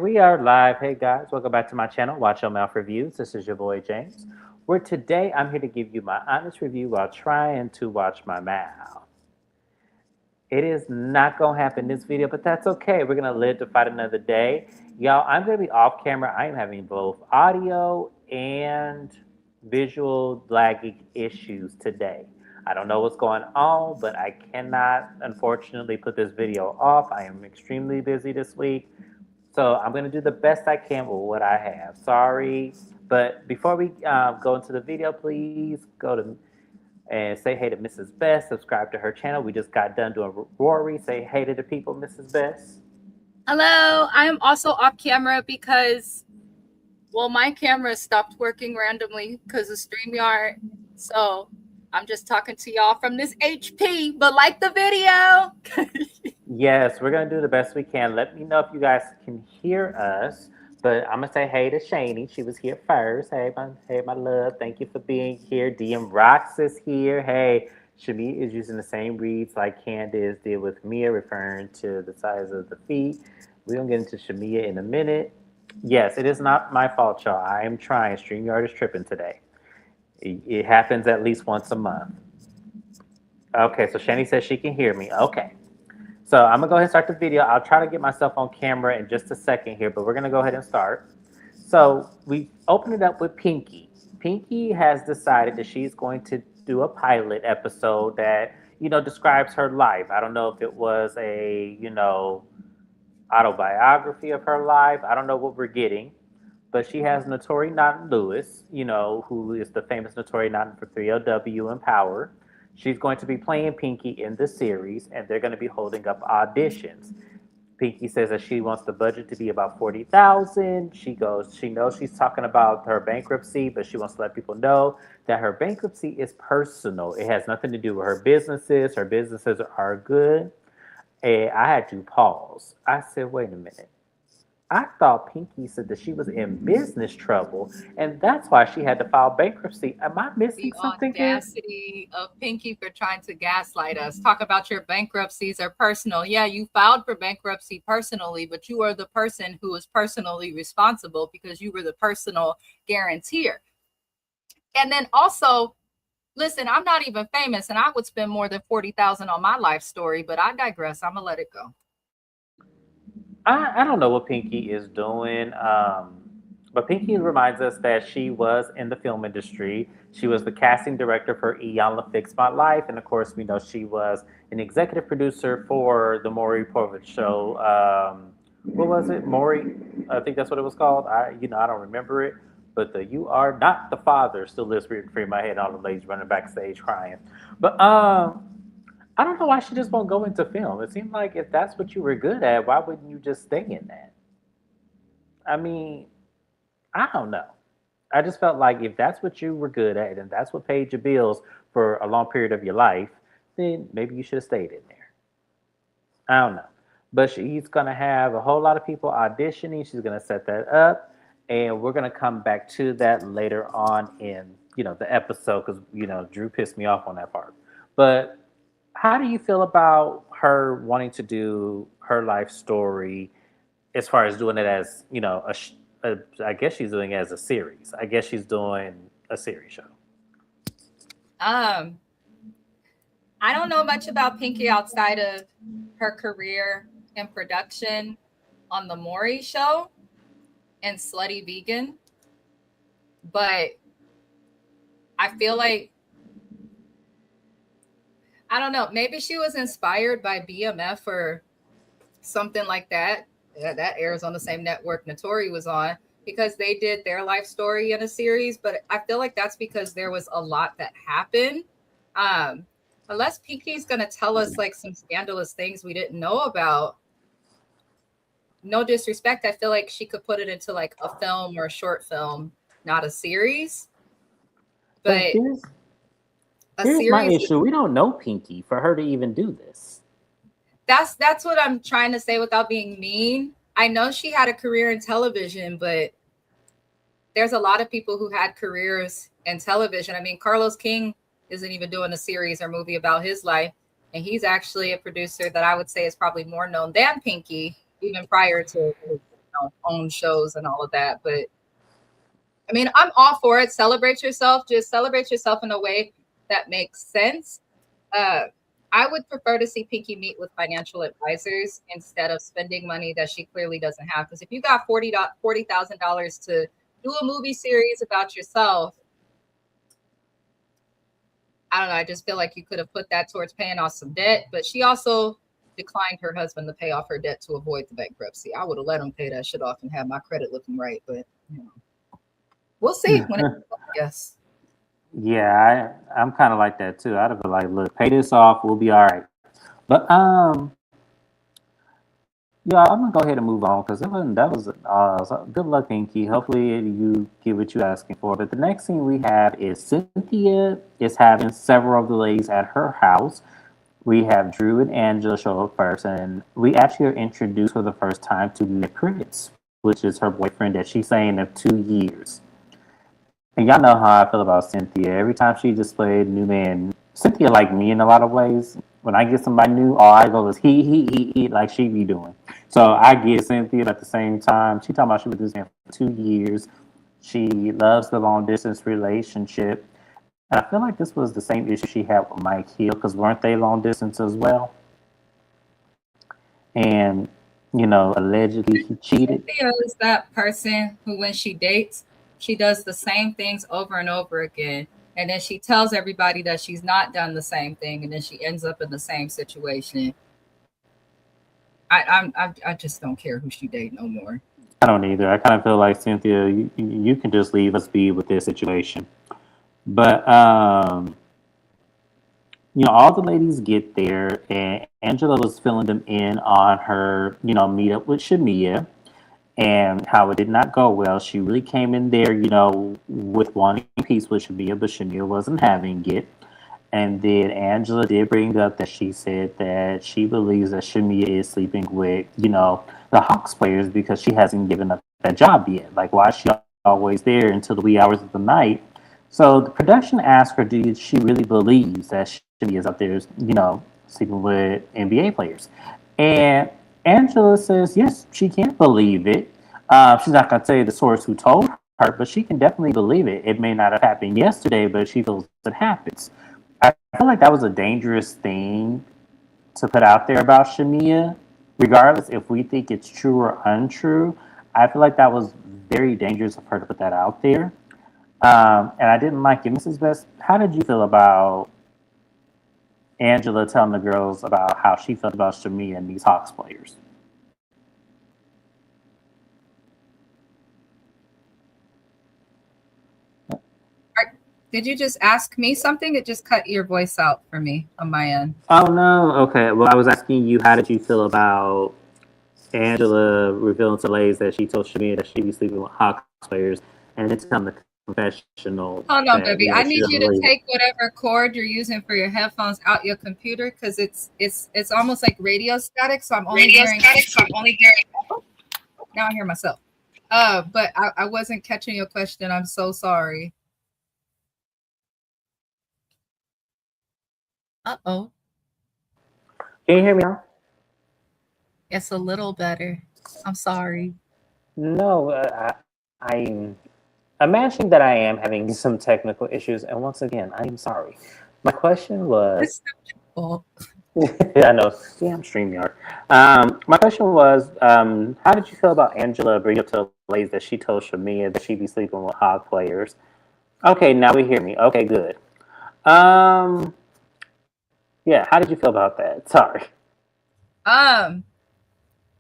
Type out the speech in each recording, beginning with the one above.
we are live. Hey guys, welcome back to my channel, Watch Your Mouth Reviews. This is your boy James. Where today I'm here to give you my honest review while trying to watch my mouth. It is not gonna happen in this video, but that's okay. We're gonna live to fight another day. Y'all, I'm gonna be off camera. I am having both audio and visual lagging issues today. I don't know what's going on, but I cannot unfortunately put this video off. I am extremely busy this week. So I'm going to do the best I can with what I have. Sorry. But before we go into the video, please go to and say hey to Mrs. Best. Subscribe to her channel. We just got done doing Rory. Say hey to the people, Mrs. Best. Hello. I am also off camera because, well, my camera stopped working randomly because of StreamYard. So I'm just talking to y'all from this HP, but like the video. Yes, we're going to do the best we can. Let me know if you guys can hear us. But I'm going to say hey to Shani. She was here first. Hey, my love. Thank you for being here. DM Rocks is here. Hey, Shami is using the same reads like Candace did with Mia, referring to the size of the feet. We're going to get into Shamia in a minute. Yes, it is not my fault, y'all. I am trying. StreamYard is tripping today. It happens at least once a month. Okay, so Shani says she can hear me. Okay. So I'm gonna go ahead and start the video. I'll try to get myself on camera in just a second here, but we're gonna go ahead and start. So we open it up with Pinky. Pinky has decided that she's going to do a pilot episode that, describes her life. I don't know if it was a, autobiography of her life. I don't know what we're getting, but she has Notori Naughton Lewis, who is the famous Notori Naughton for 3LW and Power. She's going to be playing Pinky in the series, and they're going to be holding up auditions. Pinky says that she wants the budget to be about 40,000. She knows she's talking about her bankruptcy, but she wants to let people know that her bankruptcy is personal. It has nothing to do with her businesses. Her businesses are good. And I had to pause. I said, wait a minute. I thought Pinky said that she was in business trouble, and that's why she had to file bankruptcy. Am I missing The something here? audacity of Pinky for trying to gaslight us. Talk about your bankruptcies are personal. Yeah, you filed for bankruptcy personally, but you are the person who is personally responsible because you were the personal guarantor. And then also, listen, I'm not even famous, and I would spend more than 40,000 on my life story, but I digress. I'm gonna let it go. I don't know what Pinky is doing, but Pinky reminds us that she was in the film industry. She was the casting director for Iyanla Fix My Life, and of course, we know she was an executive producer for the Maury Povich show. What was it, Maury? I think that's what it was called. I don't remember it, but the "You Are Not the Father" still lives free in my head. All the ladies running backstage crying, but I don't know why she just won't go into film. It seemed like if that's what you were good at, why wouldn't you just stay in that? I mean, I don't know. I just felt like if that's what you were good at and that's what paid your bills for a long period of your life, then maybe you should have stayed in there. I don't know. But he's going to have a whole lot of people auditioning. She's going to set that up. And we're going to come back to that later on in, the episode because, Drew pissed me off on that part. But how do you feel about her wanting to do her life story as far as doing it as, I guess she's doing it as a series. I guess she's doing a series show. I don't know much about Pinky outside of her career in production on the Maury show and Slutty Vegan, but I feel like, I don't know, maybe she was inspired by BMF or something like that. Yeah, that airs on the same network Notori was on because they did their life story in a series. But I feel like that's because there was a lot that happened. Unless Pinky's going to tell us like some scandalous things we didn't know about. No disrespect. I feel like she could put it into like a film or a short film, not a series. But here's my issue. We don't know Pinky for her to even do this. That's what I'm trying to say without being mean. I know she had a career in television, but there's a lot of people who had careers in television. I mean, Carlos King isn't even doing a series or movie about his life. And he's actually a producer that I would say is probably more known than Pinky, even prior to own shows and all of that. But I mean, I'm all for it. Celebrate yourself. Just celebrate yourself in a way that makes sense. Uh, I would prefer to see Pinky meet with financial advisors instead of spending money that she clearly doesn't have. Because if you got $40,000 to do a movie series about yourself, I don't know. I just feel like you could have put that towards paying off some debt. But she also declined her husband to pay off her debt to avoid the bankruptcy. I would have let him pay that shit off and have my credit looking right. But we'll see when it yes. Yeah, I'm kind of like that too. I'd have been like, look, pay this off, we'll be all right. But yeah, I'm gonna go ahead and move on because that was so good luck, Pinky. Hopefully you get what you're asking for. But the next thing we have is Cynthia is having several of the ladies at her house. We have Drew and Angela show up first, and we actually are introduced for the first time to Nick Pritz, which is her boyfriend that she's saying of 2 years. And y'all know how I feel about Cynthia. Every time she displayed new man, Cynthia like me in a lot of ways. When I get somebody new, all I go is he, like she be doing. So I get Cynthia, but at the same time, she talking about she was with this man for 2 years. She loves the long distance relationship. And I feel like this was the same issue she had with Mike Hill, because weren't they long distance as well? And, allegedly he cheated. Cynthia is that person who, when she dates, she does the same things over and over again. And then she tells everybody that she's not done the same thing. And then she ends up in the same situation. I just don't care who she date no more. I don't either. I kind of feel like Cynthia, you can just leave us be with this situation. But all the ladies get there, and Angela was filling them in on her, meetup with Shamia, and how it did not go well. She really came in there, with wanting peace with Shamia, but Shamia wasn't having it. And then Angela did bring up that she said that she believes that Shamia is sleeping with, the Hawks players because she hasn't given up that job yet. Like, why is she always there until the wee hours of the night? So the production asked her, did she really believes that Shamia is out there, sleeping with NBA players? And Angela says, yes, she can't believe it. She's not going to say the source who told her, but she can definitely believe it. It may not have happened yesterday, but she feels it happens. I feel like that was a dangerous thing to put out there about Shamia, regardless if we think it's true or untrue. I feel like that was very dangerous of her to put that out there. And I didn't like it. Mrs. Best, how did you feel about Angela telling the girls about how she felt about Shamia and these Hawks players? Did you just ask me something? It just cut your voice out for me on my end. Oh, no. Okay. Well, I was asking you, how did you feel about Angela revealing to ladies that she told Shamia that she'd be sleeping with Hawks players, and then telling the confessional. Hold on, that, baby. I need you to take whatever cord you're using for your headphones out your computer, because it's almost like radio static. So I'm only hearing. Now I hear myself. But I wasn't catching your question. I'm so sorry. Uh-oh. Can you hear me now? It's a little better. I'm sorry. No, I'm imagining that I am having some technical issues, and once again, I am sorry. My question was. I know. Yeah, I'm StreamYard. My question was, how did you feel about Angela bringing up to the ladies that she told Shamia that she'd be sleeping with Hog players? Okay, now we hear me. Okay, good. Yeah, how did you feel about that? Sorry.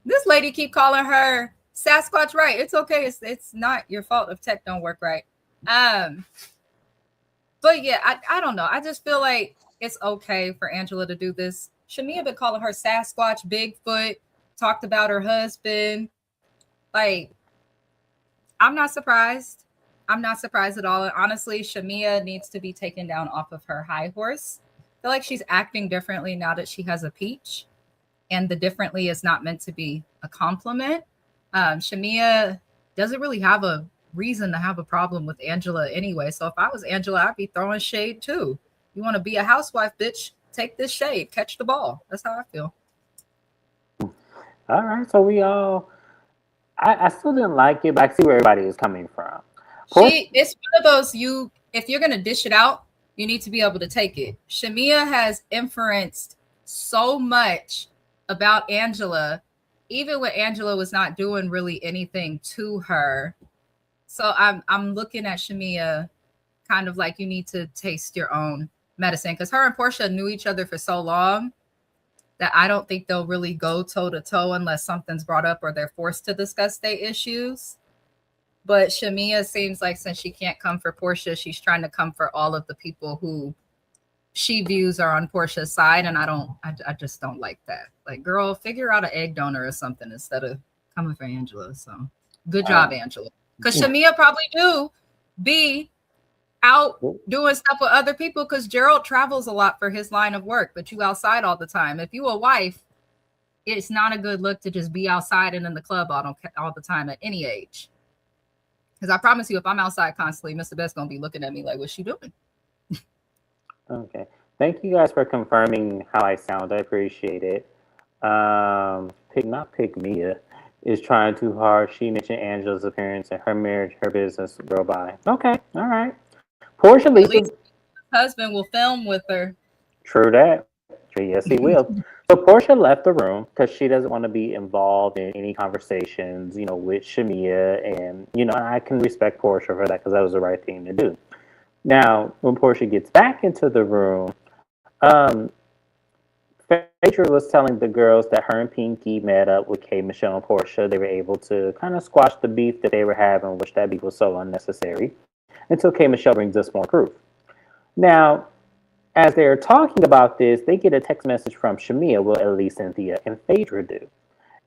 This lady keep calling her Sasquatch right. It's okay. It's not your fault if tech don't work right. But yeah, I don't know. I just feel like it's okay for Angela to do this. Shamia been calling her Sasquatch, Bigfoot, talked about her husband. Like, I'm not surprised. I'm not surprised at all. And honestly, Shamia needs to be taken down off of her high horse. I feel like she's acting differently now that she has a peach. And the differently is not meant to be a compliment. Shamia doesn't really have a reason to have a problem with Angela anyway. So if I was Angela, I'd be throwing shade too. You want to be a housewife, bitch? Take this shade, catch the ball. That's how I feel. All right, so we all. I still didn't like it, but I see where everybody is coming from. Portia, It's one of those, you if you're gonna dish it out, you need to be able to take it. Shamia has inferenced so much about Angela, even when Angela was not doing really anything to her. So I'm looking at Shamia kind of like, you need to taste your own medicine, because her and Portia knew each other for so long that I don't think they'll really go toe to toe unless something's brought up or they're forced to discuss their issues. But Shamia seems like, since she can't come for Portia, she's trying to come for all of the people who she views are on Portia's side. And I just don't like that. Like, girl, figure out an egg donor or something instead of coming for Angela. So good job, Angela. Because Shamia probably do be out doing stuff with other people, because Gerald travels a lot for his line of work, but you outside all the time. If you a wife, it's not a good look to just be outside and in the club all the time at any age. Because I promise you, if I'm outside constantly, Mr. Best's going to be looking at me like, what's she doing? okay. Thank you guys for confirming how I sound. I appreciate it. Pick Mia is trying too hard. She mentioned Angela's appearance and her marriage, her business. Girl, bye. Okay, all right. Portia At leaves. least husband will film with her. True that. Yes, he will. So Portia left the room because she doesn't want to be involved in any conversations, with Shamia, and I can respect Portia for that because that was the right thing to do. Now, when Portia gets back into the room, Phaedra was telling the girls that her and Pinky met up with K, Michelle, and Portia. They were able to kind of squash the beef that they were having, which that beef was so unnecessary, until K, Michelle brings us more proof. Now, as they're talking about this, they get a text message from Shamia, well, at least Cynthia and Phaedra do.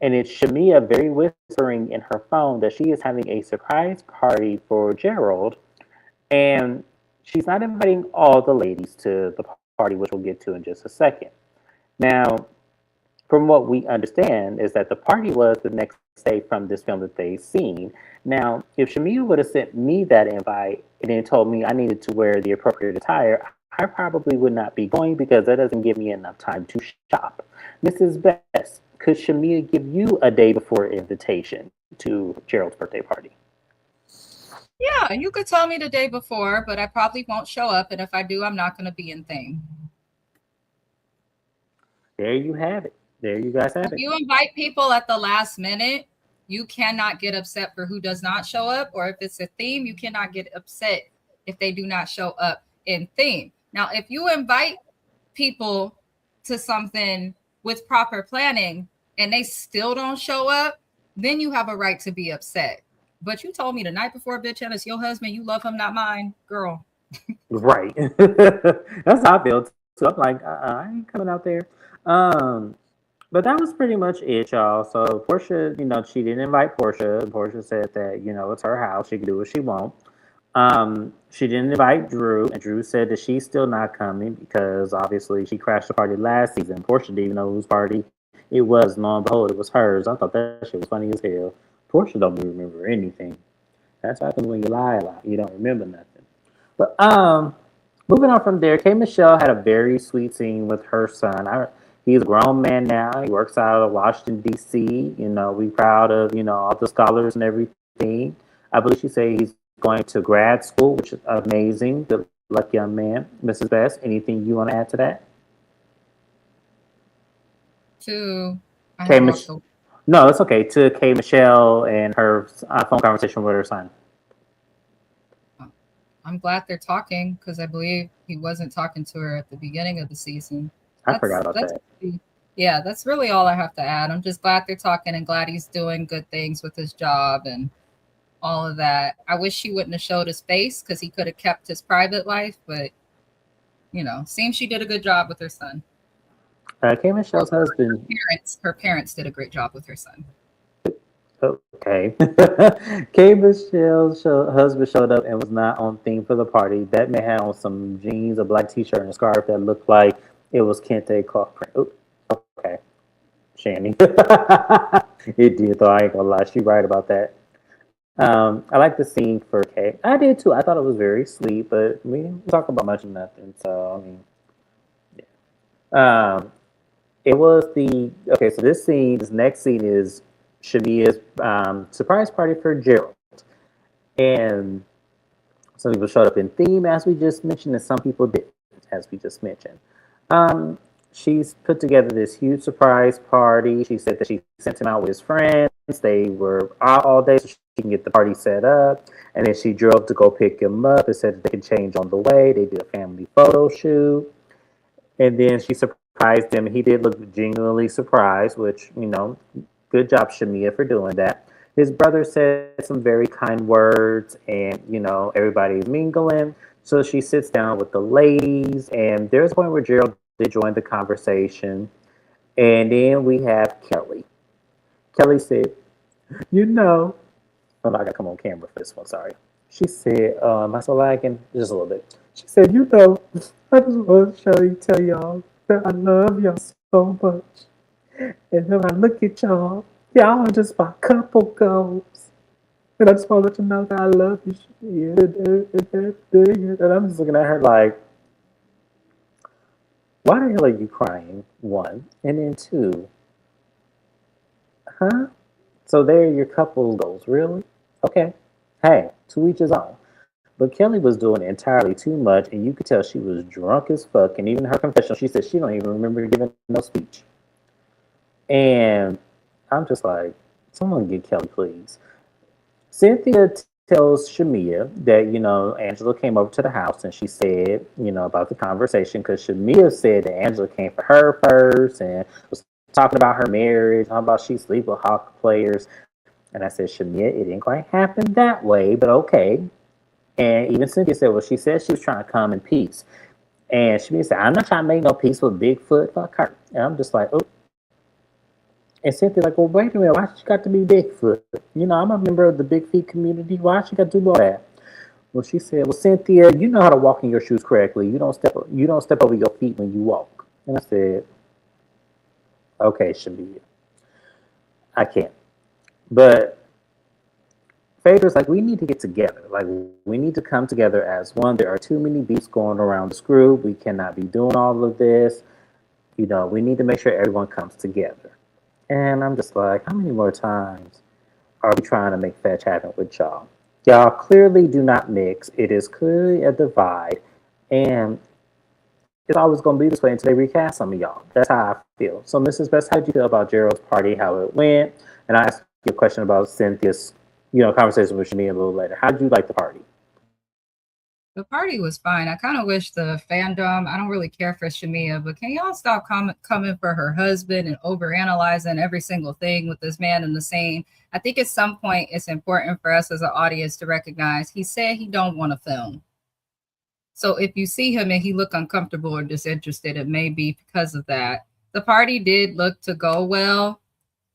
And it's Shamia very whispering in her phone that she is having a surprise party for Gerald. And she's not inviting all the ladies to the party, which we'll get to in just a second. Now, from what we understand is that the party was the next day from this film that they've seen. Now, if Shamia would have sent me that invite and then told me I needed to wear the appropriate attire, I probably would not be going because that doesn't give me enough time to shop. Mrs. Best, could Shamia give you a day before invitation to Gerald's birthday party? Yeah, you could tell me the day before, but I probably won't show up. And if I do, I'm not going to be in thing. There you have it. There you guys have it. If you invite people at the last minute, you cannot get upset for who does not show up. Or if it's a theme, you cannot get upset if they do not show up in theme. Now, if you invite people to something with proper planning and they still don't show up, then you have a right to be upset. But you told me the night before, bitch, and it's your husband, you love him, not mine, girl. Right. That's how I feel too. I'm like, I ain't coming out there. But that was pretty much it, y'all. So Portia, she didn't invite Portia. Portia said that, it's her house. She can do what she wants. She didn't invite Drew, and Drew said that she's still not coming because obviously she crashed the party last season. Portia didn't even know whose party it was. Lo and behold, it was hers. I thought that shit was funny as hell. Portia don't remember anything. That's what happens when you lie a lot. You don't remember nothing. But moving on from there, K. Michelle had a very sweet scene with her son. He's a grown man now. He works out of Washington, D.C. We proud of, all the scholars and everything. I believe she said he's going to grad school, which is amazing. Good luck, young man. Mrs. Best, anything you want to add to that? No, it's okay. To K. Michelle and her phone conversation with her son. I'm glad they're talking because I believe he wasn't talking to her at the beginning of the season. I forgot about that. Yeah, that's really all I have to add. I'm just glad they're talking and glad he's doing good things with his job and all of that. I wish he wouldn't have showed his face because he could have kept his private life, but seems she did a good job with her son. K. Michelle's husband. Her parents did a great job with her son. Okay. K. Michelle's husband showed up and was not on theme for the party. That man had on some jeans, a black t-shirt, and a scarf that looked like it was Kente cloth print. Ooh, okay. Shanny. It did, though. I ain't gonna lie. She's right about that. I like the scene for Kay. I did too. I thought it was very sweet, but we didn't talk about much of nothing. So yeah. It was okay. So this next scene is Shamia's surprise party for Gerald. And some people showed up in theme, as we just mentioned, and some people didn't, as we just mentioned. Um, she's put together this huge surprise party. She said that she sent him out with his friends. They were out all day so she can get the party set up. And then she drove to go pick him up and said that they could change on the way. They did a family photo shoot. And then she surprised him. He did look genuinely surprised, which, good job, Shamia, for doing that. His brother said some very kind words, and, everybody's mingling. So she sits down with the ladies, and there's a point where Gerald did join the conversation. And then we have Kelly. Kelly said, you know, oh, I got to come on camera for this one, sorry. She said, am I still lagging? Just a little bit. She said, I just want to tell y'all that I love y'all so much. And when I look at y'all are just my couple goals. And I just want to let you know that I love you. And I'm just looking at her like, why the hell are you crying? One. And then two, huh? So there are your couple goals, really? Okay. Hey, to each his own. But Kelly was doing entirely too much, and you could tell she was drunk as fuck. And even her confessional, she said she don't even remember giving no speech. And I'm just like, someone get Kelly, please. Cynthia tells Shamia that, Angela came over to the house and she said, about the conversation because Shamia said that Angela came for her first and was talking about her marriage, talking about she sleep with hockey players. And I said, Shamia, it didn't quite happen that way, but okay. And even Cynthia said, well, she said she was trying to come in peace. And Shamia said, I'm not trying to make no peace with Bigfoot. Fuck her. And I'm just like, oh. And Cynthia's like, well, wait a minute. Why she got to be Bigfoot? I'm a member of the Big Feet community. Why she got to do all that? Well, she said, well, Cynthia, you know how to walk in your shoes correctly. You don't step over your feet when you walk. And I said, okay, Shamia. I can't. But Phaedra's like, we need to get together. Like, we need to come together as one. There are too many beats going around this group. We cannot be doing all of this. We need to make sure everyone comes together. And I'm just like, how many more times are we trying to make fetch happen with y'all? Y'all clearly do not mix. It is clearly a divide. And it's always going to be this way until they recast some of y'all. That's how I feel. So, Mrs. Best, how did you feel about Gerald's party, how it went? And I asked you a question about Cynthia's, conversation with Shamia a little later. How did you like the party? The party was fine. I kind of wish the fandom, I don't really care for Shamia, but can y'all stop coming for her husband and overanalyzing every single thing with this man in the scene? I think at some point it's important for us as an audience to recognize he said he don't want to film. So if you see him and he look uncomfortable or disinterested, it may be because of that. The party did look to go well.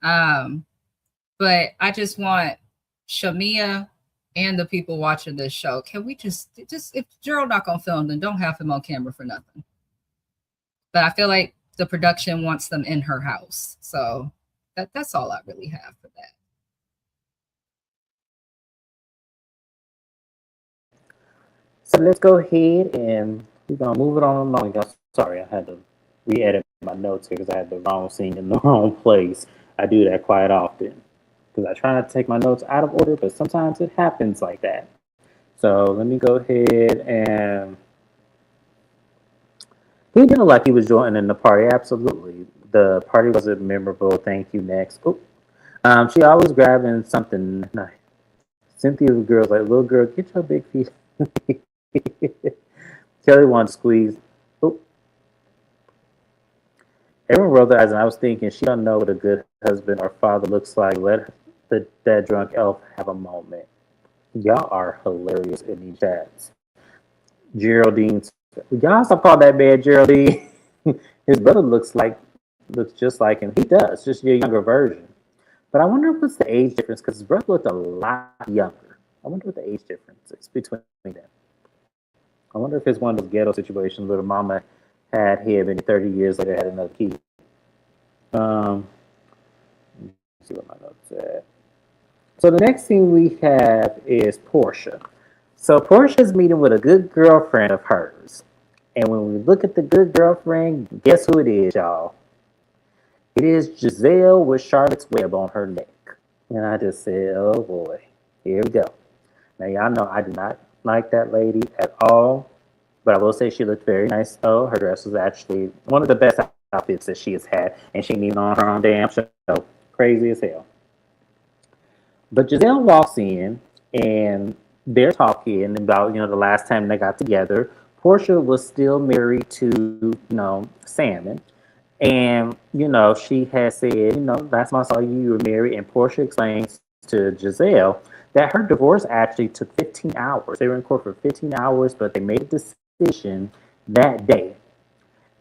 But I just want Shamia and the people watching this show, can we just if Gerald not gonna film, then don't have him on camera for nothing. But I feel like the production wants them in her house. So that's all I really have for that. So let's go ahead and we're gonna move it on along. Sorry, I had to re-edit my notes here because I had the wrong scene in the wrong place. I do that quite often because I try not to take my notes out of order, but sometimes it happens like that. So let me go ahead and he didn't look like he was joining the party. Absolutely, the party was memorable. Thank you. Next, she always grabbing something nice. Cynthia's girl's like, little girl, get your big feet. Kelly wanted to squeeze. Oh. Everyone rolled their eyes, and I was thinking, she don't know what a good husband or father looks like. Let that drunk elf have a moment. Y'all are hilarious in these chats. Geraldine, y'all stop calling that man Geraldine. His brother looks just like him. He does, just your younger version. But I wonder what's the age difference because his brother looked a lot younger. I wonder what the age difference is between them. I wonder if it's one of those ghetto situations where the mama had him and 30 years later had another kid. Let's see what my notes said. So the next thing we have is Portia. So Portia's meeting with a good girlfriend of hers. And when we look at the good girlfriend, guess who it is, y'all? It is Giselle with Charlotte's Web on her neck. And I just said, oh boy, here we go. Now, y'all know I did not like that lady at all, but I will say she looked very nice though. Her dress was actually one of the best outfits that she has had, and she ain't even on her own damn show. Crazy as hell. But Giselle walks in, and they're talking about the last time they got together. Portia was still married to Salmon, and she had said last time I saw you, you were married, and Portia explains to Giselle that her divorce actually took 15 hours. They were in court for 15 hours, but they made a decision that day.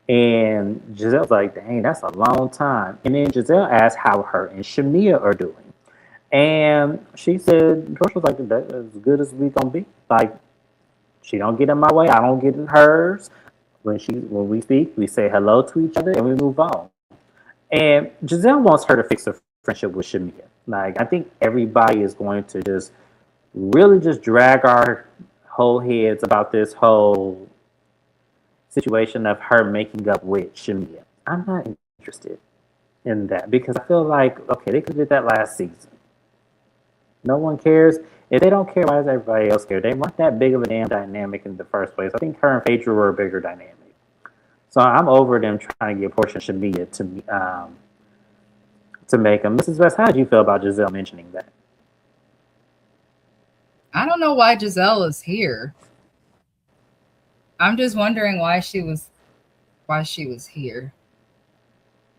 And Giselle's like, dang, that's a long time. And then Giselle asked how her and Shamia are doing. And she said, George was like, that's as good as we gonna be. Like, she don't get in my way, I don't get in hers. When we speak, we say hello to each other and we move on. And Giselle wants her to fix her friendship with Shamia. Like, I think everybody is going to just really just drag our whole heads about this whole situation of her making up with Shamia. I'm not interested in that because I feel like, okay, they could have did that last season. No one cares. If they don't care, why does everybody else care? They weren't that big of a damn dynamic in the first place. I think her and Phaedra were a bigger dynamic. So I'm over them trying to get Portia and Shamia to make them. Mrs. West, how did you feel about Giselle mentioning that? I don't know why Giselle is here. I'm just wondering why she was here.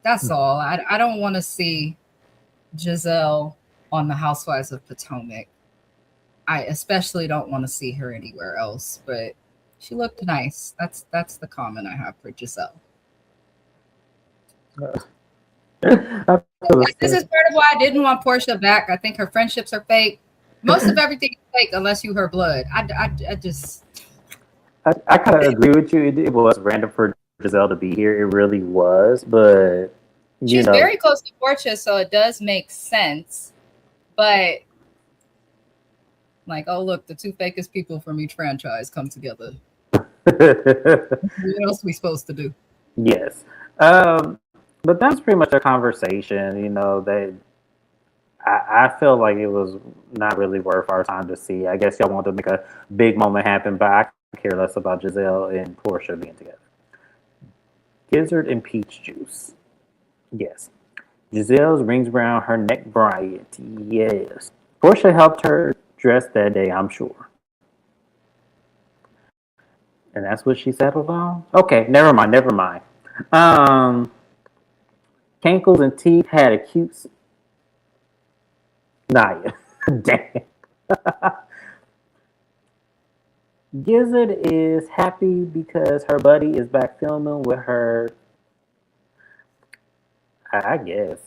That's all. I don't want to see Giselle on the Housewives of Potomac. I especially don't want to see her anywhere else, but she looked nice. That's the comment I have for Giselle. This is part of why I didn't want Portia back. I think her friendships are fake. Most of everything is fake unless you her blood. I just I kind of agree with you. It was random for Giselle to be here. It really was, but she's very close to Portia, so it does make sense. But like, oh look, the two fakest people from each franchise come together. What else are we supposed to do? Yes, but that's pretty much a conversation. That I feel like it was not really worth our time to see. I guess y'all want to make a big moment happen, but I care less about Giselle and Portia being together. Gizzard and peach juice. Yes. Giselle's rings around her neck bright. Yes. Portia helped her dress that day, I'm sure. And that's what she settled on? Okay, never mind. Cankles and Teeth had a cute... Naya. Damn. Gizzard is happy because her buddy is back filming with her. I guess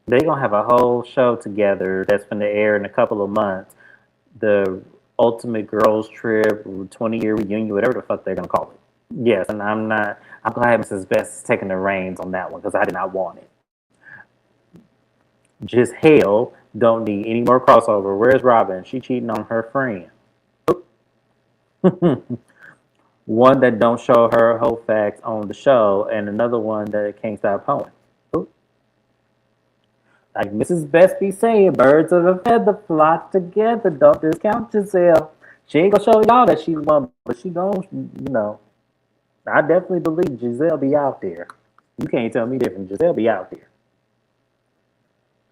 they're gonna have a whole show together that's gonna air in a couple of months. The Ultimate Girls Trip, 20-year reunion, whatever the fuck they're gonna call it. Yes, and I'm glad Mrs. Best is taking the reins on that one because I did not want it. Just hell, don't need any more crossover. Where's Robin? She cheating on her friend. One that don't show her whole facts on the show, and another one that can't stop hoeing. Like Mrs. Best be saying, birds of a feather flock together. Don't discount Giselle. She ain't gonna show y'all that she won, but she gonna, I definitely believe Giselle be out there. You can't tell me different. Giselle be out there.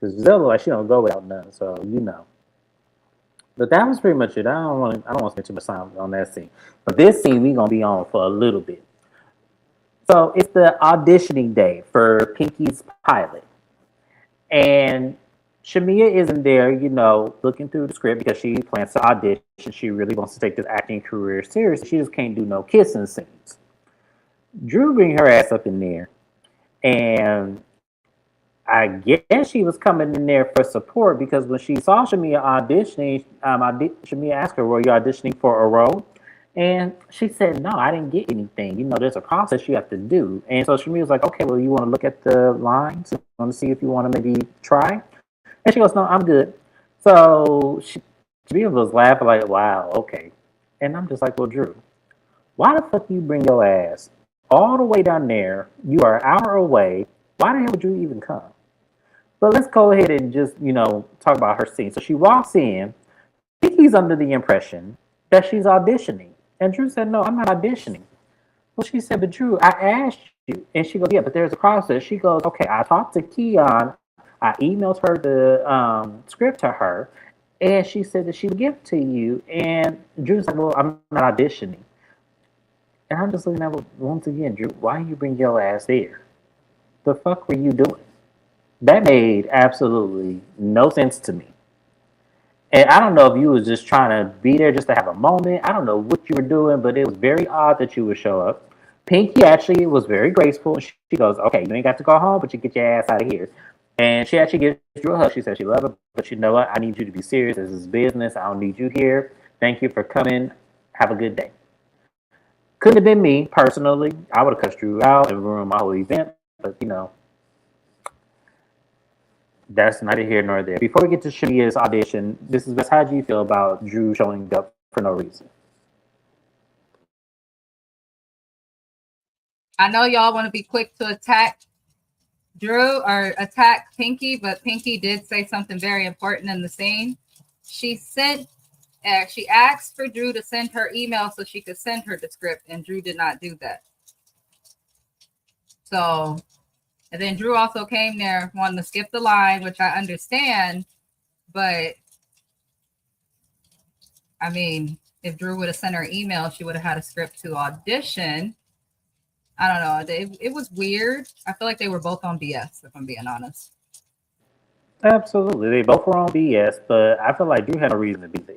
Because Giselle look like she don't go without none, so But that was pretty much it. I don't want to spend too much time on that scene. But this scene we gonna be on for a little bit. So it's the auditioning day for Pinky's pilot. And Shamia isn't there, looking through the script because she plans to audition. She really wants to take this acting career seriously. She just can't do no kissing scenes. Drew bring her ass up in there. And I guess she was coming in there for support because when she saw Shamia auditioning, Shamia asked her, were you auditioning for a role? And she said, no, I didn't get anything. There's a process you have to do. And so Shamia was like, okay, well, you want to look at the lines? You want to see if you want to maybe try? And she goes, no, I'm good. So Shamia was laughing like, wow, okay. And I'm just like, well, Drew, why the fuck you bring your ass all the way down there? You are an hour away. Why the hell would you even come? But let's go ahead and just, talk about her scene. So she walks in. Pinky's under the impression that she's auditioning. And Drew said, no, I'm not auditioning. Well, she said, but Drew, I asked you. And she goes, yeah, but there's a process. She goes, okay, I talked to Keywan. I emailed her the script to her. And she said that she would give it to you. And Drew's like, well, I'm not auditioning. And I'm just looking at, once again, Drew, why you bring your ass there? The fuck were you doing? That made absolutely no sense to me. And I don't know if you was just trying to be there just to have a moment. I don't know what you were doing, but it was very odd that you would show up. Pinky actually was very graceful. She goes, okay, you ain't got to go home, but you get your ass out of here. And she actually gives Drew a hug. She said she loved her, but you know what? I need you to be serious. This is business. I don't need you here. Thank you for coming. Have a good day. Couldn't have been me personally. I would have cut Drew out and ruined my whole event. But that's neither here nor there. Before we get to Shamia's audition, this is best. How do you feel about Drew showing up for no reason? I know y'all want to be quick to attack Drew or attack Pinky, but Pinky did say something very important in the scene. She asked for Drew to send her email so she could send her the script, and Drew did not do that. So, and then Drew also came there wanting to skip the line, which I understand, but I mean, if Drew would have sent her email, she would have had a script to audition. I don't know. It was weird. I feel like they were both on BS, if I'm being honest. Absolutely. They both were on BS, but I feel like Drew had no reason to be there.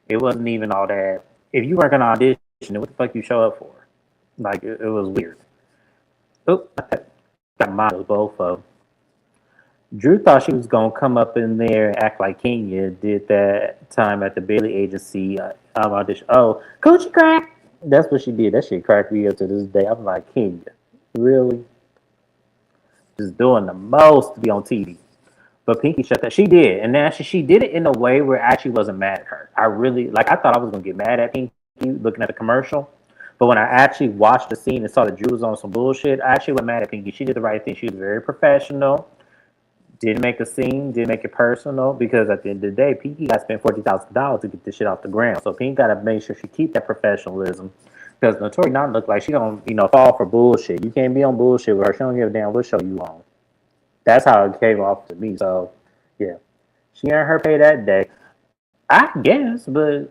It wasn't even all that. If you weren't going to audition, what the fuck you show up for? Like, it was weird. Oh, got models, both of them. Drew thought she was going to come up in there and act like Kenya did that time at the Bailey Agency audition. Oh, Coochie Crack! That's what she did. That shit cracked me up to this day. I'm like, Kenya, really? Just doing the most to be on TV. But Pinky shut that. She did. And then she did it in a way where I actually wasn't mad at her. I thought I was going to get mad at Pinky looking at the commercial. But when I actually watched the scene and saw that Drew was on some bullshit, I actually went mad at Pinky. She did the right thing. She was very professional. Didn't make a scene. Didn't make it personal. Because at the end of the day, Pinky got to spend $40,000 to get this shit off the ground. So Pinky got to make sure she keep that professionalism. Because Notori not look like she don't, fall for bullshit. You can't be on bullshit with her. She don't give a damn what show you on. That's how it came off to me. So, yeah. She earned her pay that day. I guess, but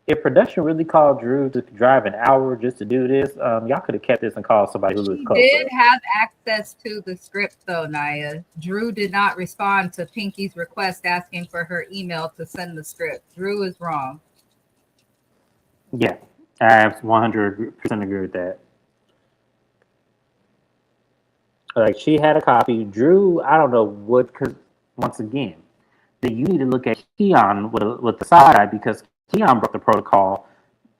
if production really called Drew to drive an hour just to do this, y'all could have kept this and called somebody who was closer. She did have access to the script, though, Naya. Drew did not respond to Pinky's request asking for her email to send the script. Drew is wrong. Yeah, I 100% agree with that. Like, she had a copy. Drew, I don't know what, because once again, that you need to look at Keywan with the side eye, because Keywan broke the protocol,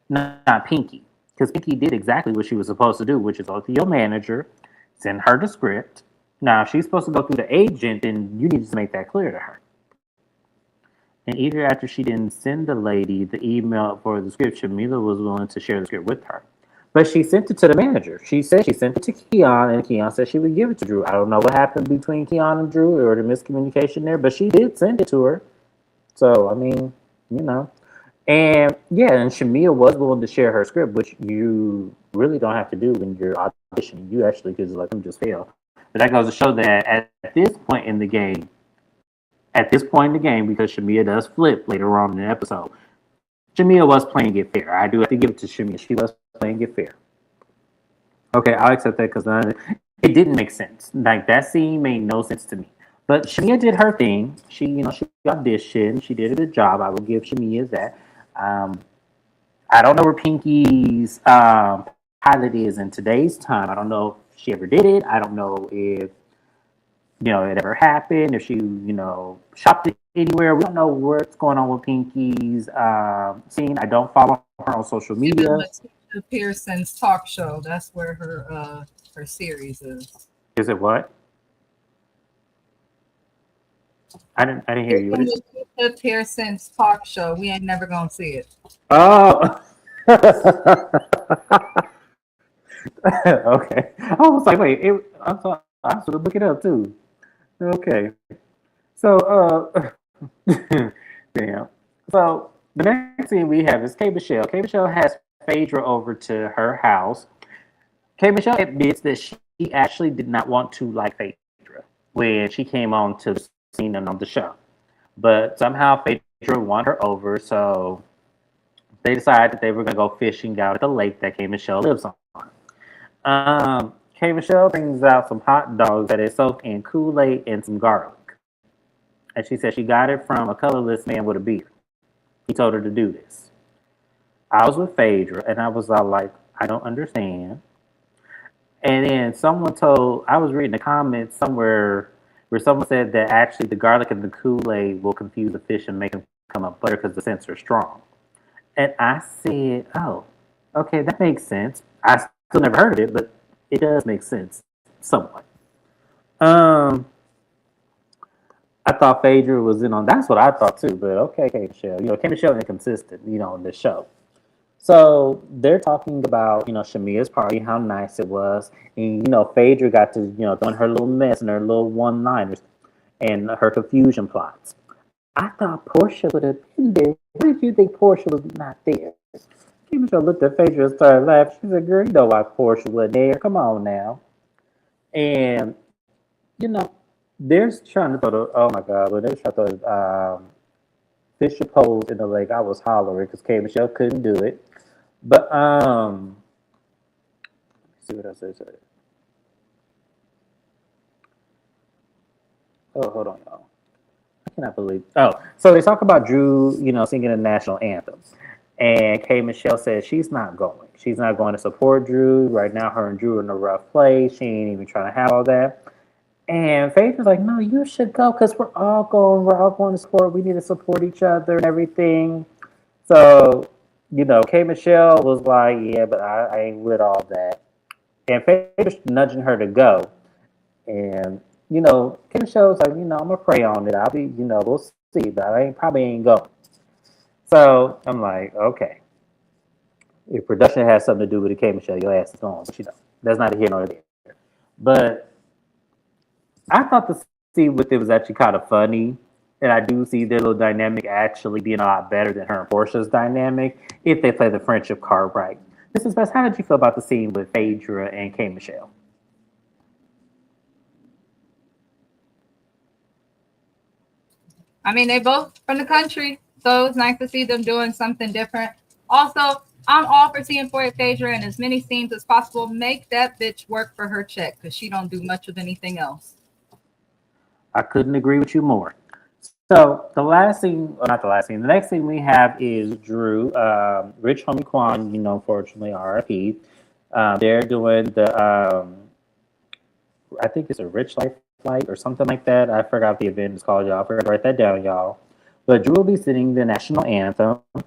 not Pinky. Because Pinky did exactly what she was supposed to do, which is go to your manager, send her the script. Now, if she's supposed to go through the agent, then you need to make that clear to her. And even after she didn't send the lady the email for the script, Shamila was willing to share the script with her. But she sent it to the manager. She said she sent it to Keywan, and Keywan said she would give it to Drew. I don't know what happened between Keywan and Drew or the miscommunication there, but she did send it to her. So, I mean, And, yeah, and Shamia was willing to share her script, which you really don't have to do when you're auditioning. You actually could let them just fail. But that goes to show that at this point in the game, because Shamia does flip later on in the episode, Shamia was playing it fair. I do have to give it to Shamia. She was playing it fair. Okay, I'll accept that because it didn't make sense. Like, that scene made no sense to me. But Shamia did her thing. She auditioned. She did a good job. I will give Shamia that. I don't know where Pinky's pilot is in today's time. I don't know if she ever did it. I don't know if it ever happened, if she, shopped it anywhere. We don't know what's going on with Pinky's scene. I don't follow her on social media. Letitia Pearson's talk show. That's where her series is. Is it what? I didn't hear you. Letitia Pearson's talk show. We ain't never gonna see it. Oh. Okay. I was like, wait. I should look it up too. Okay. So, damn. So the next scene we have is K Michelle. K Michelle has Phaedra over to her house. K Michelle admits that she actually did not want to like Phaedra when she came on to the scene and on the show. But somehow Phaedra won her over, so they decided that they were going to go fishing out at the lake that K Michelle lives on. K Michelle brings out some hot dogs that is soaked in Kool-Aid and some garlic. And she said she got it from a colorless man with a beard. He told her to do this. I was with Phaedra and I was all like, I don't understand. And then someone told, I was reading the comments somewhere where someone said that actually the garlic and the Kool-Aid will confuse the fish and make them come up butter because the scents are strong. And I said, oh, okay, that makes sense. I still never heard of it, but it does make sense somewhat. Um, I thought Phaedra was in on that's what I thought too, but okay, K Michelle. K Michelle inconsistent, in the show. So they're talking about, Shamia's party, how nice it was. And, Phaedra got to, doing her little mess and her little one liners and her confusion plots. I thought Portia would have been there. Why did you think Portia was not there? K Michelle looked at Phaedra and started laughing. She said, girl, you know why Portia wasn't there. Come on now. And, you know, they're trying to throw the, oh my God, when they're trying to throw the Fisher poles in the lake, I was hollering because K Michelle couldn't do it. But let's see what else is there. Oh, hold on, y'all. I cannot believe. Oh, so they talk about Drew, singing the national anthem, and K Michelle says she's not going. She's not going to support Drew right now. Her and Drew are in a rough place. She ain't even trying to have all that. And Faith was like, "No, you should go because we're all going. We're all going to support. We need to support each other and everything." So, K Michelle was like, "Yeah, but I ain't with all that." And Faith was nudging her to go. And, Kim Show's like, I'm gonna pray on it. I'll be, we'll see, but I probably ain't going. So I'm like, okay. If production has something to do with the K Michelle, your ass is gone. But that's not a here nor there. But I thought the scene with it was actually kind of funny. And I do see their little dynamic actually being a lot better than her and Portia's dynamic if they play the friendship card right. This is best. How did you feel about the scene with Phaedra and K Michelle? I mean, they both from the country, so it's nice to see them doing something different. Also, I'm all for seeing Foya Phaedra in as many scenes as possible. Make that bitch work for her check because she don't do much of anything else. I couldn't agree with you more. So the last scene, well, not the last scene, the next thing we have is Drew, Rich Homie Quan, unfortunately, RIP. They're doing I think it's a Rich Life Flight or something like that. I forgot the event is called, y'all. I forgot to write that down, y'all. But Drew will be singing the national anthem. He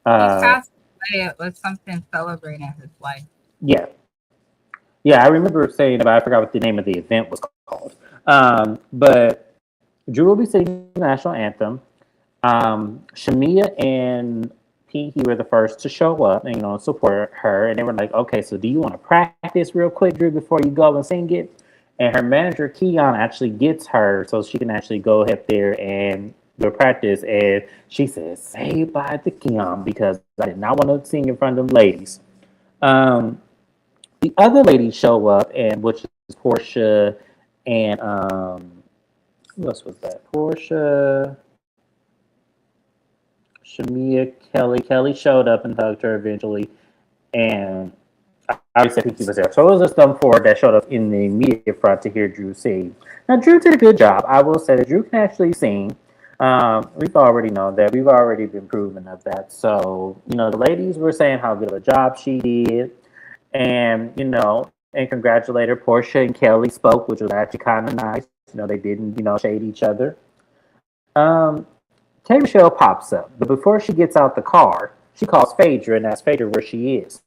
Uh, passed away. It was something celebrating his life. yeah. Yeah, I remember saying it, but I forgot what the name of the event was called. But Drew will be singing the national anthem. Shamia and Pinky were the first to show up and support her, and they were like, "Okay, so do you want to practice real quick, Drew, before you go and sing it?" And her manager Keywan actually gets her so she can actually go up there and do practice. And she says, "Say bye to Keywan because I did not want to sing in front of them ladies." Um, the other ladies show up, and which is Portia and who else was that? Portia, Shamia, Kelly. Kelly showed up and hugged her eventually, and I already said Pinky was there. So it was just them four that showed up in the immediate front to hear Drew sing. Now Drew did a good job. I will say that Drew can actually sing. We've already known that. We've already been proven of that. So the ladies were saying how good of a job she did, and and congratulated Portia and Kelly spoke, which was actually kind of nice. They didn't shade each other. Um, K Michelle pops up, but before she gets out the car, she calls Phaedra and asks Phaedra where she is.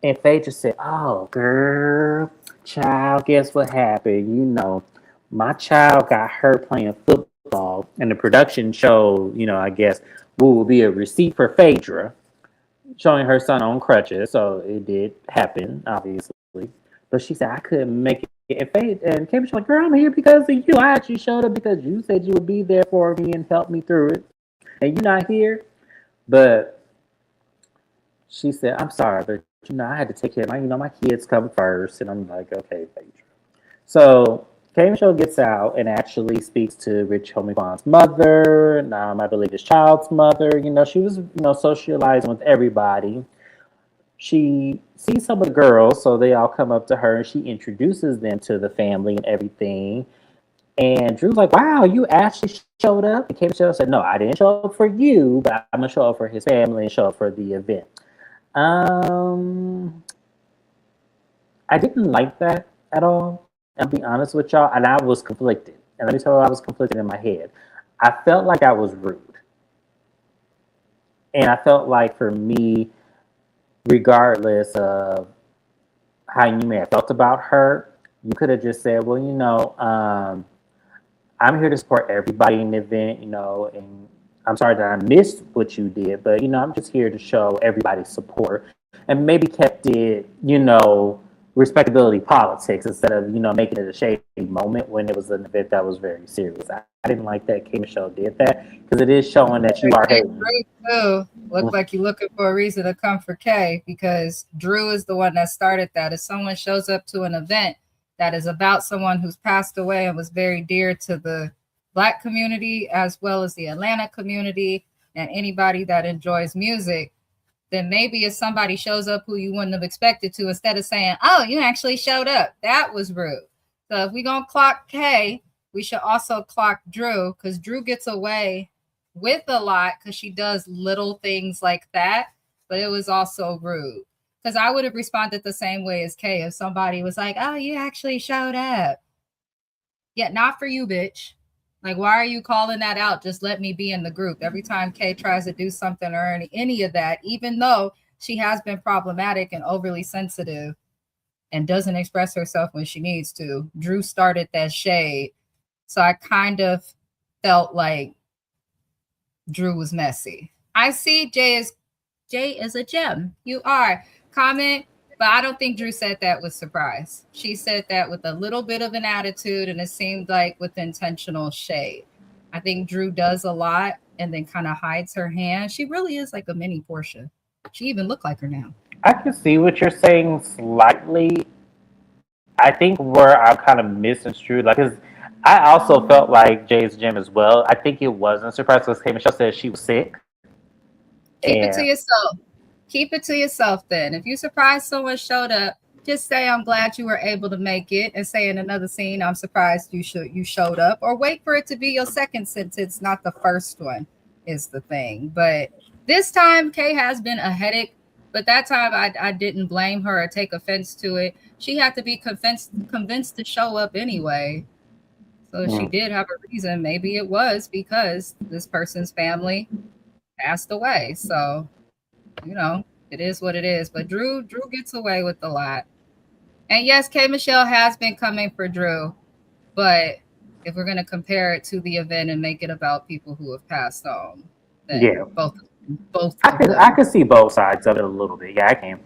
And Phaedra said, "Oh, girl, child, guess what happened? My child got hurt playing football, and the production showed, I guess, what will be a receipt for Phaedra showing her son on crutches. So it did happen, obviously. But she said, I couldn't make And Kim was like, "Girl, I'm here because of you. I actually showed up because you said you would be there for me and help me through it, and you're not here." But she said, "I'm sorry, but I had to take care of my kids come first." And I'm like, "Okay, baby." So K Show gets out and actually speaks to Rich Homie Kwan's mother, and I believe his child's mother. She was socializing with everybody. She sees some of the girls, so they all come up to her and she introduces them to the family and everything. And Drew's like, "Wow, you actually showed up." And Kim Michelle said, "No, I didn't show up for you, but I'm gonna show up for his family and show up for the event." Um, I didn't like that at all. I'll be honest with y'all, and I was conflicted. And let me tell you, I was conflicted in my head. I felt like I was rude, and I felt like for me, regardless of how you may have felt about her, you could have just said, "Well, I'm here to support everybody in the event, and I'm sorry that I missed what you did, but I'm just here to show everybody support," and maybe kept it, respectability politics instead of making it a shady moment when it was an event that was very serious. I didn't like that K Michelle did that because it is showing that you are hating. Drew look like you're looking for a reason to come for Kay, because Drew is the one that started that. If someone shows up to an event that is about someone who's passed away and was very dear to the Black community as well as the Atlanta community and anybody that enjoys music, then maybe if somebody shows up who you wouldn't have expected to, instead of saying, "Oh, you actually showed up," that was rude. So if we're going to clock Kay, we should also clock Drew, because Drew gets away with a lot because she does little things like that, but it was also rude. Because I would have responded the same way as Kay if somebody was like, "Oh, you actually showed up." Yeah, not for you, bitch. Like, why are you calling that out? Just let me be in the group. Every time Kay tries to do something or any of that, even though she has been problematic and overly sensitive and doesn't express herself when she needs to, Drew started that shade. So I kind of felt like Drew was messy. I see Jay is a gem. You are. Comment, but I don't think Drew said that with surprise. She said that with a little bit of an attitude, and it seemed like with intentional shade. I think Drew does a lot and then kind of hides her hand. She really is like a mini Portia. She even looked like her now. I can see what you're saying slightly. I think where I kind of misconstrued, like, because I also felt like Jay's gym as well. I think it wasn't a surprise because K Michelle said she was sick, Keep it to and yourself. Keep it to yourself then. If you surprised someone showed up, just say, "I'm glad you were able to make it," and say in another scene, "I'm surprised you showed up," or wait for it to be your second sentence, not the first one is the thing. But this time Kay has been a headache, but that time I didn't blame her or take offense to it. She had to be convinced to show up anyway. So if she mm, did have a reason, maybe it was because this person's family passed away. So it is what it is. But Drew gets away with a lot. And yes, K Michelle has been coming for Drew, but if we're gonna compare it to the event and make it about people who have passed on, then yeah, both I of could I them. could see both sides of it a little bit. Yeah, I can.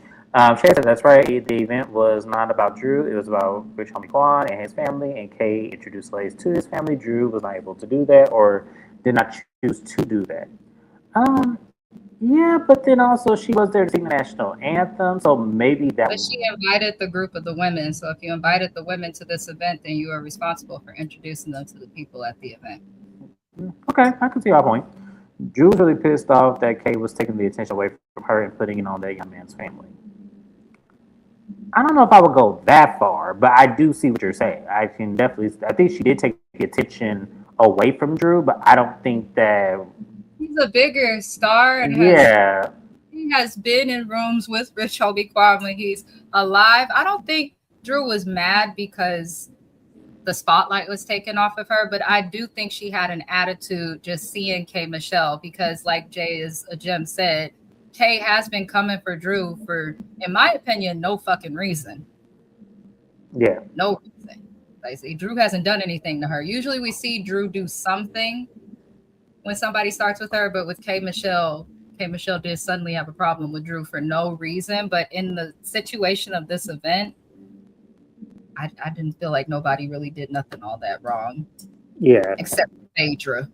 Shay said that's right. The event was not about Drew. It was about Rich Homie Quan and his family. And Kay introduced slaves to his family. Drew was not able to do that, or did not choose to do that. Um, yeah, but then also she was there to sing the national anthem, so maybe that. But she invited the group of the women. So if you invited the women to this event, then you are responsible for introducing them to the people at the event. Okay, I can see our point. Drew was really pissed off that Kay was taking the attention away from her and putting it on that young man's family. I don't know if I would go that far, but I do see what you're saying. I can definitely. I think she did take attention away from Drew, but I don't think that. He's a bigger star and Yeah, he has been in rooms with Rich Homie Quan when he's alive. I don't think Drew was mad because the spotlight was taken off of her, but I do think she had an attitude just seeing K Michelle, because like Jay is a gem said, Kay has been coming for Drew for, in my opinion, no fucking reason. yeah, No reason. Like, see, Drew hasn't done anything to her. Usually we see Drew do something when somebody starts with her, but with K Michelle did suddenly have a problem with Drew for no reason. But in the situation of this event, I didn't feel like nobody really did nothing all that wrong Yeah. except Phaedra.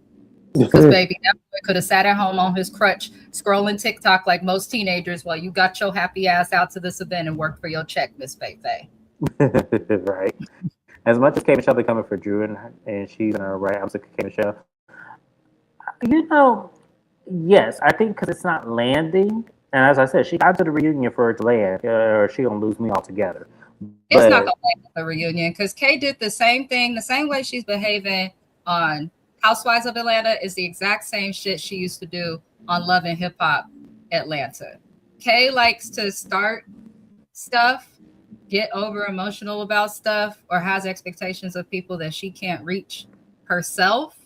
Because baby, that boy could have sat at home on his crutch scrolling TikTok like most teenagers while you got your happy ass out to this event and worked for your check, Miss Fei. Right. As much as K Michelle be coming for Drew and she's in her right, I'm sick of K Michelle. You know, yes, I think because it's not landing. And as I said, she got to the reunion for it to land, or she gonna lose me altogether. It's not But gonna make the reunion because Kay did the same thing, the same way she's behaving on Housewives of Atlanta is the exact same shit she used to do on Love and Hip Hop Atlanta. Kay likes to start stuff, get over emotional about stuff, or has expectations of people that she can't reach herself.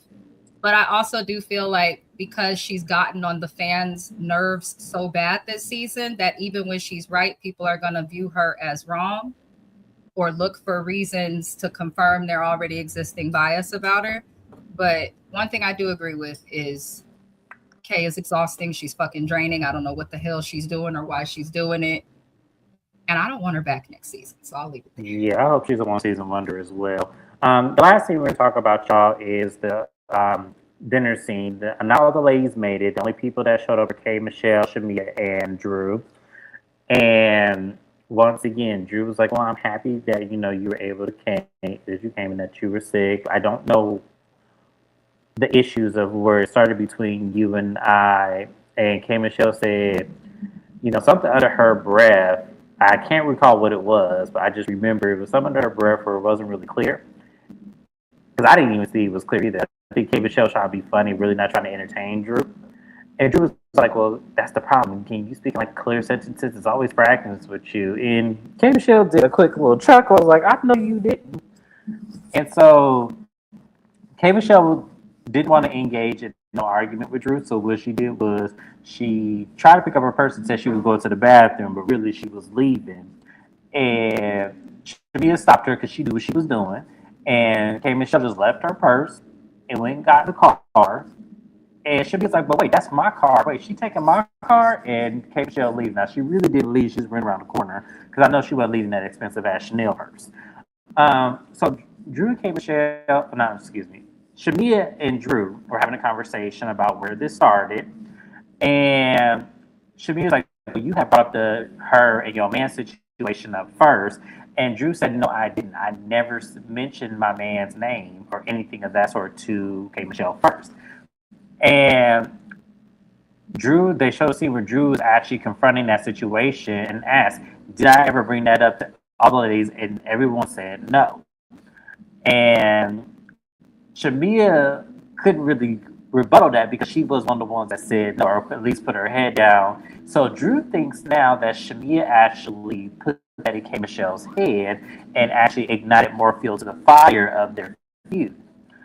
But I also do feel like because she's gotten on the fans' nerves so bad this season that even when she's right, people are going to view her as wrong or look for reasons to confirm their already existing bias about her. But one thing I do agree with is Kay is exhausting. She's fucking draining. I don't know what the hell she's doing or why she's doing it. And I don't want her back next season. So I'll leave it there. yeah, I hope she's a one season wonder as well. The last thing we're gonna talk about, y'all, is the dinner scene. Not all the ladies made it. The only people that showed up were Kay, Michelle, Shamia, and Drew. And once again, Drew was like, "Well, I'm happy that you were able to came, that you came, and that you were sick. I don't know the issues of where it started between you and I." And Kay Michelle said, something under her breath. I can't recall what it was, but I just remember it was something under her breath where it wasn't really clear. Because I didn't even see it was clear either. I think Kay Michelle trying to be funny, really not trying to entertain Drew. And Drew was like, "Well, that's the problem. Can you speak like clear sentences? It's always fragments with you." And Kay Michelle did a quick little chuckle. I was like, "I know you didn't." And so Kay Michelle didn't want to engage in no argument with Drew. So what she did was she tried to pick up her purse and said she was going to the bathroom, but really she was leaving. And Shamia stopped her because she knew what she was doing. And Kay Michelle just left her purse and went and got in the car. And Shamia's like, "But wait, that's my car. Wait, she taking my car?" And Kay Michelle leaving. Now, she really didn't leave. She just ran around the corner because I know she wasn't leaving that expensive ass Chanel purse. So Drew and Kay Michelle, no, excuse me, Shamia and Drew were having a conversation about where this started. And Shamia's like, "Well, you have brought up her and your man situation up first." And Drew said, "No, I didn't. I never mentioned my man's name or anything of that sort to Kay Michelle first." And Drew, they show a scene where Drew is actually confronting that situation and asked, "Did I ever bring that up to all the ladies?" And everyone said no. And Shamia couldn't really rebuttal that because she was one of the ones that said no, or at least put her head down. So Drew thinks now that Shamia actually put that in K. Michelle's head and actually ignited more fuel to the fire of their feud.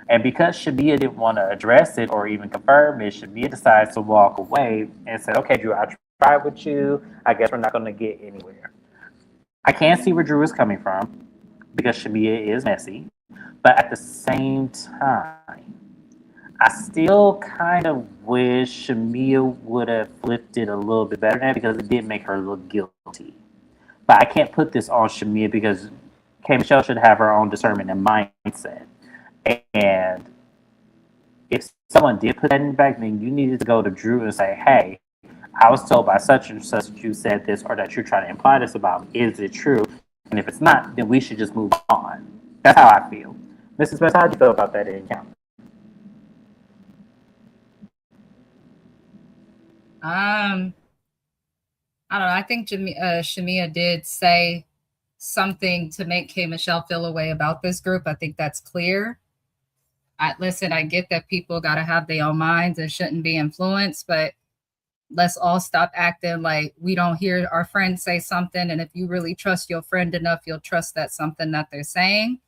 And because Shamia didn't want to address it or even confirm it, Shamia decides to walk away and said, "Okay, Drew, I tried with you. I guess we're not going to get anywhere." I can't see where Drew is coming from because Shamia is messy. But at the same time, I still kind of wish Shamia would have flipped it a little bit better than that because it did make her look guilty. But I can't put this on Shamia because K. Michelle should have her own discernment and mindset. And if someone did put that in the back, then you needed to go to Drew and say, "Hey, I was told by such and such that you said this or that you're trying to imply this about me. Is it true? And if it's not, then we should just move on." That's how I feel. Mrs. Best, how do you feel about that encounter? Um, I don't know. I think Shamia did say something to make K. Michelle feel a way about this group. I think that's clear. Listen, I get that people got to have their own minds and shouldn't be influenced, but let's all stop acting like we don't hear our friends say something. And if you really trust your friend enough, you'll trust that something that they're saying.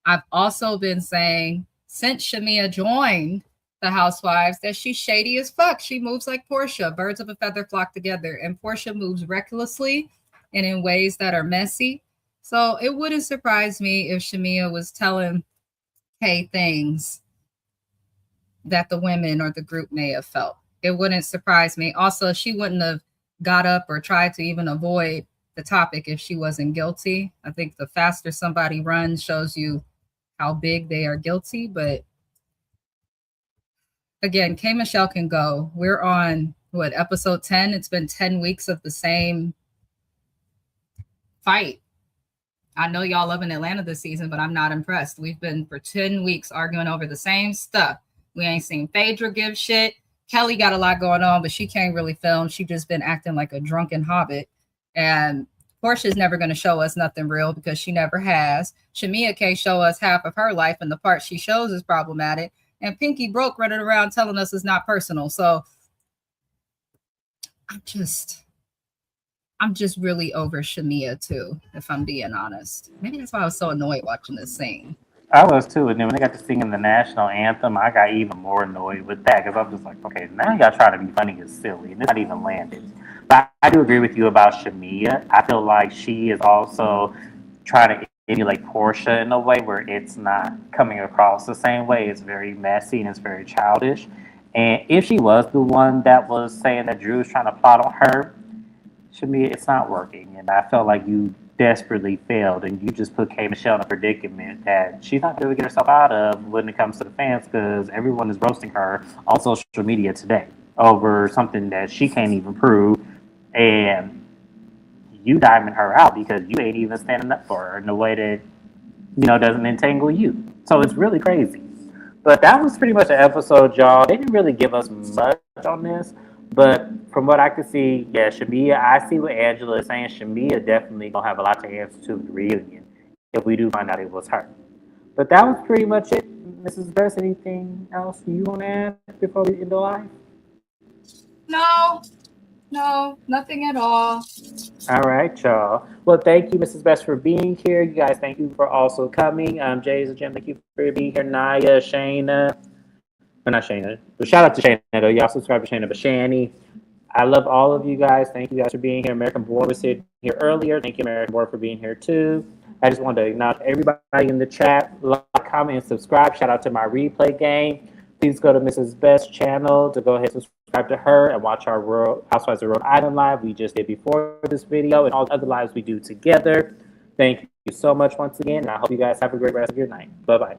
I've also been saying since Shamia joined the Housewives that she's shady as fuck. She moves like Portia. Birds of a feather flock together. And Portia moves recklessly and in ways that are messy. So it wouldn't surprise me if Shamia was telling Kay things that the women or the group may have felt. It wouldn't surprise me. Also, she wouldn't have got up or tried to even avoid the topic if she wasn't guilty. I think the faster somebody runs shows you how big they are guilty. But again, K Michelle can go. We're on what, episode 10? It's been 10 weeks of the same fight. I know y'all loving Atlanta this season, but I'm not impressed. We've been for 10 weeks arguing over the same stuff. We ain't seen Phaedra give shit. Kelly got a lot going on, but she can't really film. She just been acting like a drunken hobbit. And Portia's never going to show us nothing real because she never has. Shamia can't show us half of her life, and the part she shows is problematic. And Pinky broke running around telling us it's not personal. So I'm just really over Shamia too, if I'm being honest. Maybe that's why I was so annoyed watching this scene. I was too, and then when they got to singing the national anthem, I got even more annoyed with that because I'm just like, okay, now y'all trying to be funny and silly, and it's not even landed. But I do agree with you about Shamia. I feel like she is also trying to emulate Portia in a way where it's not coming across the same way. It's very messy and it's very childish. And if she was the one that was saying that Drew was trying to plot on her, Shamia, it's not working. And I felt like you desperately failed and you just put K Michelle in a predicament that she's not going to get herself out of when it comes to the fans because everyone is roasting her on social media today over something that she can't even prove. And you diving her out because you ain't even standing up for her in a way that, doesn't entangle you. So it's really crazy. But that was pretty much the episode, y'all. They didn't really give us much on this. But from what I could see, yeah, Shamia, I see what Angela is saying. Shamia definitely going to have a lot to answer to the reunion if we do find out it was her. But that was pretty much it. Mrs. Best, anything else you want to add before we end the live? No, nothing at all. All right, y'all. Well, thank you, Mrs. Best, for being here. You guys, thank you for also coming. Jay's Jim, thank you for being here. Naya, Shana. Well, not Shana. But shout out to Shana, though. Y'all subscribe to Shana, but Shani. I love all of you guys. Thank you guys for being here. American Board was here earlier. Thank you, American Board, for being here, too. I just wanted to acknowledge everybody in the chat. Like, comment, and subscribe. Shout out to my replay game. Please go to Mrs. Best's channel to go ahead and subscribe to her and watch our Housewives of Rhode Island live we just did before this video and all the other lives we do together. Thank you so much once again, and I hope you guys have a great rest of your night. Bye-bye.